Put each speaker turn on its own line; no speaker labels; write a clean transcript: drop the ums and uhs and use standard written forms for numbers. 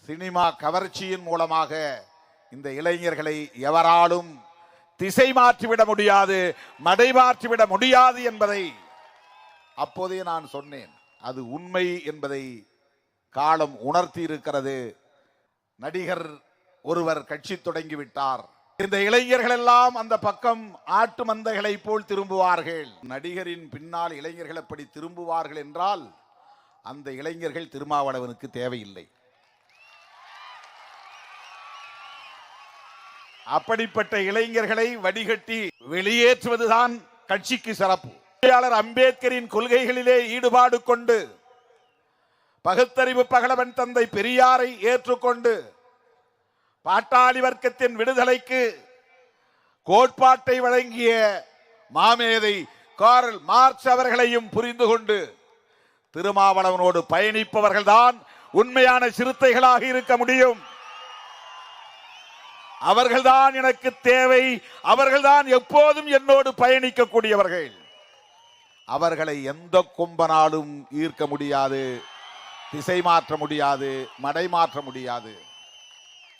Cinema கவர்ச்சியின் மூலமாக இந்த இளைஞர்களை எவராலும் திசை மாற்றிவிட முடியாது, மடைமாற்றிவிட முடியாது என்பதை அப்போதே நான் சொன்னேன். அது உண்மை என்பதை காலம் உணர்த்தி இருக்கிறது. நடிகர் ஒருவர் கட்சி தொடங்கிவிட்டார். இந்த இளைஞர்கள் எல்லாம் அந்த பக்கம் ஆட்டு மந்தைகளை போல் திரும்புவார்கள். நடிகரின் பின்னால் இளைஞர்கள் அப்படி திரும்புவார்கள் என்றால் அந்த இளைஞர்கள் திருமாவளவனுக்கு தேவையில்லை. அப்படிப்பட்ட இளைஞர்களை வடிகட்டி வெளியேற்றுவதுதான் கட்சிக்கு சிறப்பு. அம்பேத்கரின் கொள்கைகளிலே ஈடுபாடு கொண்டு பகுத்தறிவு பகலவன் தந்தை பெரியாரை ஏற்றுக்கொண்டு பாட்டாளி வர்க்கத்தின் விடுதலைக்கு கோட்பாட்டை வழங்கிய மாமேதை கார்ல் மார்க்ஸ் அவர்களையும் புரிந்து கொண்டு திருமாவளவனோடு பயணிப்பவர்கள்தான் உண்மையான சிறுத்தைகளாக இருக்க முடியும். அவர்கள்தான் எனக்கு தேவை. அவர்கள்தான் எப்போதும் என்னோடு பயணிக்கக்கூடியவர்கள். அவர்களை எந்த கொம்பனாலும் ஈர்க்க முடியாது, திசை மாற்ற முடியாது, மடை மாற்ற முடியாது.